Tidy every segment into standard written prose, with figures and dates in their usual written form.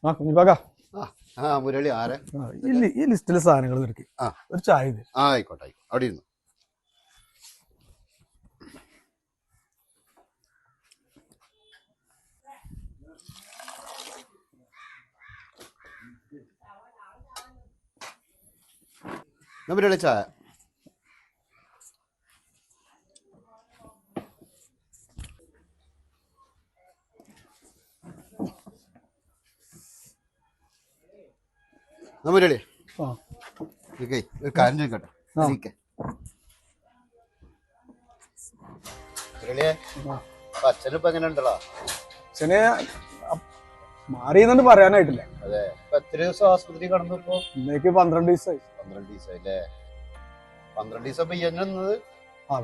ആ കുഞ്ഞിപ്പാക്ക മുരളി ആരെ ഈ ലിസ്റ്റിലെ സാധനങ്ങൾ നിരക്കി ഒരു ചായ ഇത്. ആയിക്കോട്ടെ അവിടെ ഇരുന്നു. മുരളി ചായ. മുരളി ഒരു കാര്യം ചോദിക്കട്ടെ. അച്ഛനിപ്പോ എങ്ങനെ ഉണ്ടല്ലോ? അച്ഛനെ മാറിയെന്നു പറയാനായിട്ടില്ല. അതെ, എത്ര ദിവസം ആസ്പത്രി കടന്നു? ഇപ്പൊ ഇന്നേക്ക് 12 ദിവസമായി. 12 ദിവസമായില്ലേ? 12 ദിവസം പെയ്യുന്നത്.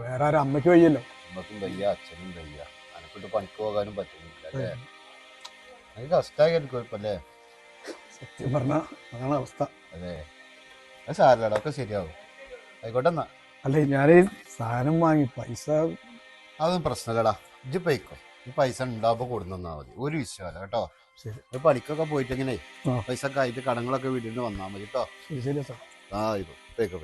വേറെ ആരും അമ്മയ്ക്ക് വയ്യല്ലോ. അമ്മക്കും വയ്യ, അച്ഛനും വയ്യ, അനക്കിട്ട് പണിക്ക് പോകാനും പറ്റുന്നില്ല അല്ലേ? അത് കഷ്ടമായിരിക്കും ഇപ്പൊ അല്ലേ? സത്യം പറഞ്ഞ അതാണ് അവസ്ഥ. അതെ, അത് സാരല്ലടാ, ഒക്കെ ശരിയാവും. ആയിക്കോട്ടെ എന്നാ. അല്ല, ഞാൻ സാധനം വാങ്ങി പൈസ അതൊന്നും പ്രശ്നമല്ലടാ. ഇജ്ജ് പോയിക്കോ, ഈ പൈസ ഉണ്ടാവുമ്പോ കൊടുന്നാ മതി. ഒരു വിഷയമല്ല കേട്ടോ. ശരി, പണിക്കൊക്കെ പോയിട്ടെങ്ങനെ പൈസ ഒക്കെ ആയിട്ട് കടങ്ങളൊക്കെ വീട്ടിൽ വന്നാ മതി കേട്ടോ. ശരി സാർ. പോയിക്കോ.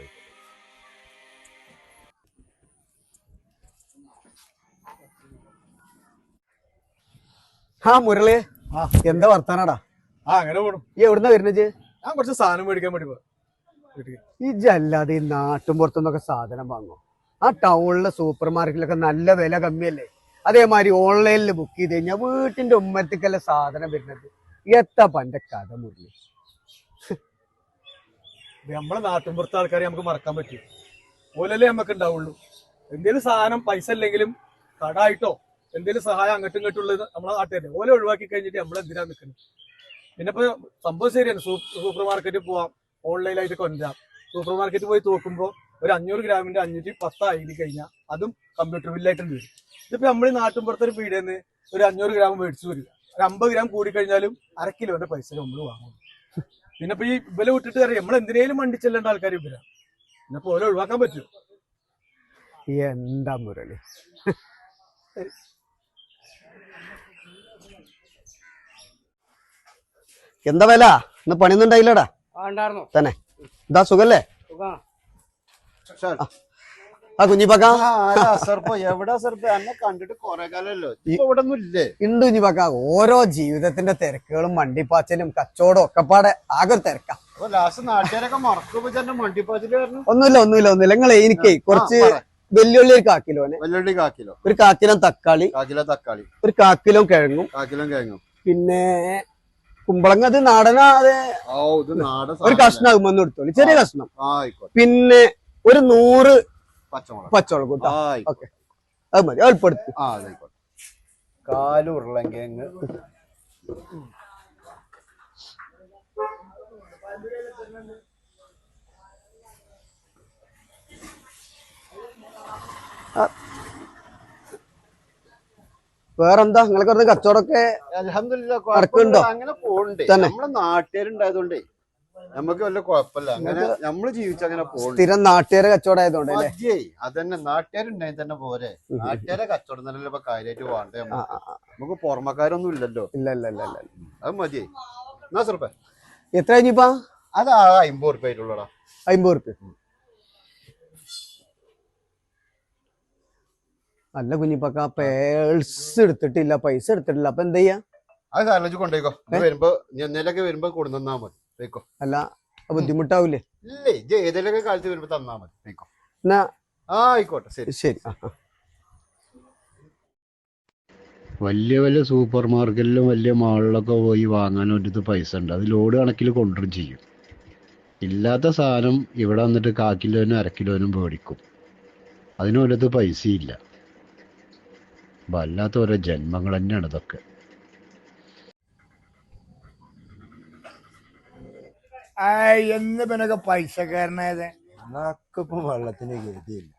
മുരളിയെ എന്താ വർത്താനാടാ? അങ്ങനെ പോടും. ഈ എവിടുന്നാ വരുന്നത്? ഞാൻ കുറച്ച് സാധനം മേടിക്കാൻ വേണ്ടി പോവാ. ഈ ജല്ലാതെ ഈ നാട്ടും പുറത്തുനിന്നൊക്കെ സാധനം വാങ്ങും. ആ ടൗണിലെ സൂപ്പർ മാർക്കറ്റിലൊക്കെ നല്ല വില കമ്മിയല്ലേ? അതേമാതിരി ഓൺലൈനിൽ ബുക്ക് ചെയ്ത് കഴിഞ്ഞാൽ വീട്ടിന്റെ ഉമ്മത്തേക്കല്ല സാധനം വരുന്നത്. എത്താ പന്റെ കഥ മുരളി? നമ്മളെ നാട്ടിൻപുറത്തെ ആൾക്കാരെ നമുക്ക് മറക്കാൻ പറ്റും. ഓലല്ലേ നമുക്ക് ഉണ്ടാവുള്ളൂ. എന്തേലും സാധനം പൈസ ഇല്ലെങ്കിലും കടായിട്ടോ എന്തെങ്കിലും സഹായം അങ്ങോട്ടും ഇങ്ങോട്ടുള്ളത് നമ്മളെ നാട്ടുകാരെ ഓല ഒഴിവാക്കി കഴിഞ്ഞിട്ട് നമ്മളെന്തിനാ നിൽക്കുന്നത്? പിന്നെ ഇപ്പൊ സംഭവം ശരിയാണ്. സൂപ്പർ മാർക്കറ്റിൽ പോവാം, ഓൺലൈനായിട്ട് കൊണ്ടുവരാം. സൂപ്പർ മാർക്കറ്റിൽ പോയി നോക്കുമ്പോൾ ഒരു 500 ഗ്രാമിന്റെ 510 ആയി കഴിഞ്ഞാൽ അതും കമ്പ്യൂട്ടർ ബില്ലായിട്ടും വരും. ഇതിപ്പോ നമ്മൾ ഈ നാട്ടിൻപുറത്തൊരു പീടിയെന്ന് ഒരു 500 ഗ്രാം മേടിച്ചു വരിക. ഒരു 50 ഗ്രാം കൂടി കഴിഞ്ഞാലും അര കിലോന്റെ പൈസ നമ്മൾ വാങ്ങും. പിന്നെ ഇപ്പൊ ഈ വില വിട്ടിട്ട് അറിയാം നമ്മൾ എന്തിനേലും വണ്ടി ചെല്ലേണ്ട ആൾക്കാർ ഇവരാ. പിന്നെ ഓല ഒഴിവാക്കാൻ പറ്റുമോ? എന്താ മുരളി? എന്താ വില? ഇന്ന് പണിയൊന്നും ഉണ്ടായില്ലടാ തന്നെ? ഇതാ സുഖല്ലേ? കുഞ്ഞിപ്പാക്ക എന്നെ കണ്ടിട്ട് കൊറേ കാലല്ലോ. ഇവിടെ ഉണ്ട് കുഞ്ഞിപ്പാക്ക. ഓരോ ജീവിതത്തിന്റെ തിരക്കുകളും വണ്ടിപ്പാച്ചലും കച്ചവടം ഒക്കെപ്പാടെ ആകെ തിരക്കാം. നാട്ടുകാരൊക്കെ മറക്കുമ്പോ ഒന്നുമില്ല നിങ്ങളെ എനിക്ക് കുറച്ച് വെല്ലുള്ളി ഒരു കാക്കിലോന്, ഒരു കാക്കിലോ തക്കാളി, ഒരു കാക്കിലോ കിഴങ്ങും, പിന്നെ കുമ്പളങ്ങ അത് നാടനാ. അതെ, ഒരു കഷ്ണം ഒന്ന് എടുത്തോളി, ചെറിയ കഷ്ണം. പിന്നെ ഒരു 100 പച്ചമുളക് കൂട്ടാ. ഓക്കെ, അത് മതി. എളുപ്പെടുത്തു. കാലുരുളങ്കിഴങ്ങ്, വേറെന്താ നിങ്ങൾക്ക് പറഞ്ഞ കച്ചവടമൊക്കെ അൽഹംദുലില്ലാ അങ്ങനെ പോകണ്ടേ? നമ്മളെ നാട്ടുകാരുണ്ടായതുകൊണ്ടേ നമുക്ക് വല്ല കുഴപ്പമില്ല. അങ്ങനെ നമ്മള് ജീവിച്ചങ്ങനെ പോകും. സ്ഥിരം നാട്ടുകാരെ കച്ചവടം ആയതുകൊണ്ട് അതന്നെ, നാട്ടുകാരുണ്ടായി തന്നെ പോരെ. നാട്ടുകാരെ കച്ചവടം തന്നെ ഇപ്പൊ കാര്യമായിട്ട് വേണ്ടേ? നമുക്ക് പുറമക്കാരൊന്നും ഇല്ലല്ലോ. ഇല്ല അത് മതിയേ. എന്നാ സുറപ്പേ എത്ര കഴിഞ്ഞിപ്പാ? അത് 50 ഉറുപ്പ്യ ആയിട്ടുള്ളടാ. 50 ഉറുപ്പ്യ. നല്ല കുഞ്ഞിപ്പാക്ക പേഴ്സ് എടുത്തിട്ടില്ല, പൈസ എടുത്തിട്ടില്ല. അപ്പൊ എന്താ ചെയ്യാ? അത് സാറിലേക്ക് കൊണ്ടേക്കോ. വരുമ്പോ എന്നേലൊക്കെ വരുമ്പോ കൊടുന്നാ മതി. വെക്കോ. അല്ല ബുദ്ധിമുട്ടാവൂലേ? ഇല്ലേ, ഏതെങ്കിലൊക്കെ കാലത്ത് വരുമ്പോ തന്നാ മതി. വെക്കോ. എന്നാ ആയിക്കോട്ടെ, ശരി. വലിയ സൂപ്പർ മാർക്കറ്റിലും വലിയ മാളിലൊക്കെ പോയി വാങ്ങാൻ ഒരിത് പൈസ ഉണ്ട്. അത് ലോഡ് കണക്കിൽ കൊണ്ടുവരും ചെയ്യും. ഇല്ലാത്ത സാധനം ഇവിടെ വന്നിട്ട് 1/4 കിലോനും 1/2 കിലോനും മേടിക്കും. അതിനൊരിത് പൈസയില്ല. വല്ലാത്ത ഓരോ ജന്മങ്ങൾ തന്നെയാണ് ഇതൊക്കെ. എന്ന് പിന്നൊക്കെ പൈസക്കാരനായത് നമുക്കിപ്പോ വെള്ളത്തിന് ഗതിയില്ല.